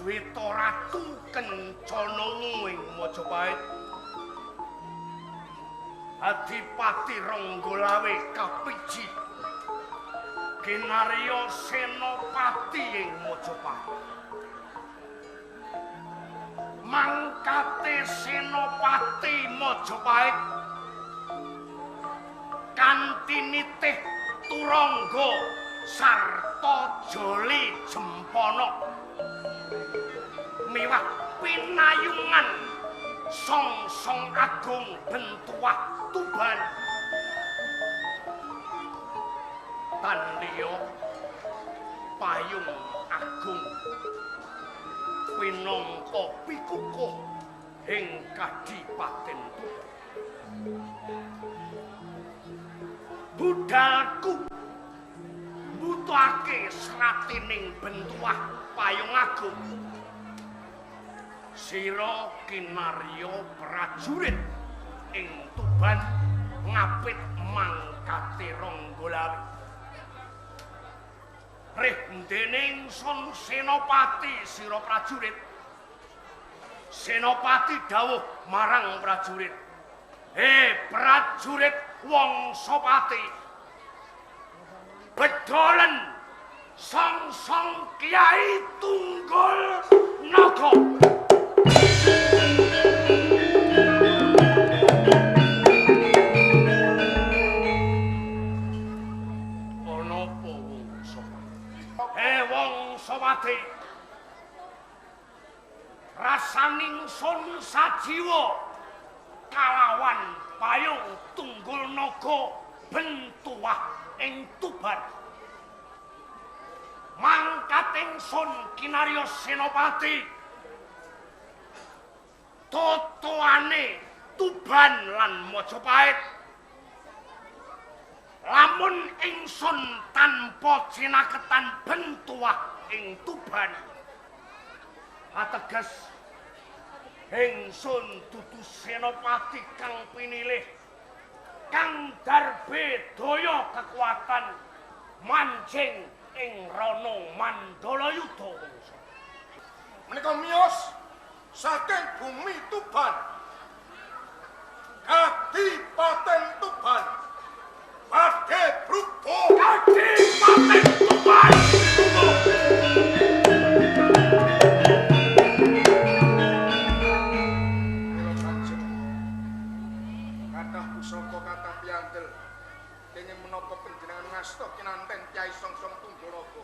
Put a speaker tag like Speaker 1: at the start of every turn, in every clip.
Speaker 1: Sweta Ratu Kencana ing Majapahit. Adipati Ranggalawe kapiji Kinarya Senopati ing Majapahit. Mangkate Senopati Majapahit kanthi nitih turangga sarta joli jempana miwah pinayungan song-song agung Bentuah Tuban tandiya payung agung pinangka pikukuh ing Kadipaten Tuban. Budalku mbutuhake sratining Bentuah payung agung. Sira kinarya prajurit ing Tuban ngapit mangkate Ranggalawe. Rih dening Sun Senopati sira prajurit. Senopati dawuh marang prajurit. Prajurit Wangsapati. Bedolen song-song Kyai Tunggul Naga. Wangsapati rasaning Sun sajiwa kalawan payung Tunggul Naga Bentuah ing Tuban. Mangkating Sun kinarya Senopati totoane Tuban lan Majapahit. Lamun ingsun tanpa cinaketan Bentuah ing Tuban, ateges ingsun dudu senopati kang pinilih, kang darbe daya kekuatan mancing ing rana Mandalayuda.
Speaker 2: Menika miyos saking bumi Tuban, Kadipaten Tuban. Badhe Brubo Kadipaten Tuban. Kathah pusaka kathah piyantel kenging menapa panjenengan ngasta kinanten Kyai Songsong Tunggul Naga.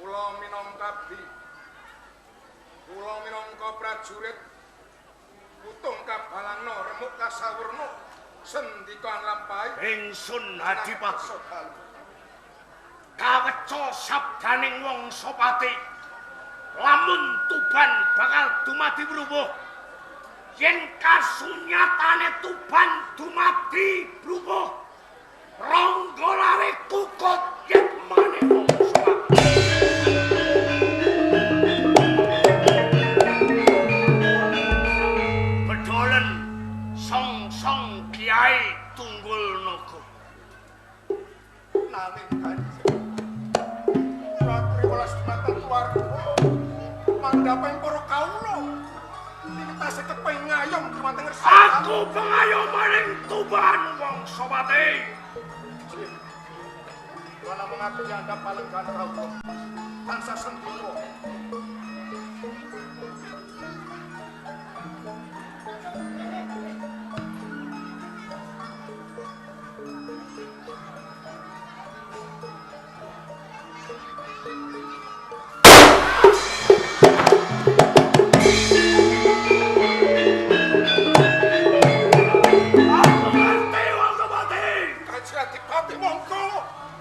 Speaker 2: Kula minangka prajurit utung kabalana remuk kasawurna sendika lampahi
Speaker 1: ingsun Adipati kaweca sabdaning Wangsapati lamun Tuban bakal dumadi brubuh yen kasunyatane Tuban dumadi brubuh Ranggalawe kukut yen maneh Wangsapati. Bedolen song-song Kyai Tunggul Naga.
Speaker 2: Nanging kanjeng Ratri welas dumateng warga mandhaping para kawula niki tasih kepengin ngayom dumateng resi.
Speaker 1: Aku pengayom maring Tuban Wangsapati.
Speaker 2: Kula mengabdi andhap palenggan rawuh tansah sendika.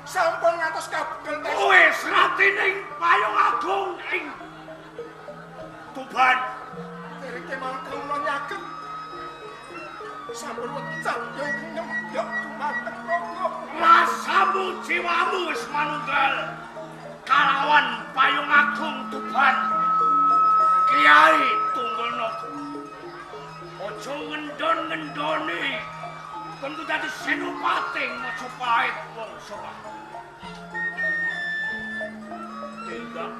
Speaker 2: Sampun ngantos kabegel
Speaker 1: kowe sratining payung agung ing Tuban.
Speaker 2: dereke mangke kula nyaket. Sampun wecah yo nyembyok dumateng raga.
Speaker 1: Rasamu jiwamu wis manunggal kalawan payung agung Tuban. Kyai Tunggul Naga. Aja ngendon-ngendoni tentu dadi senopati Majapahit Wangsapati. Tidak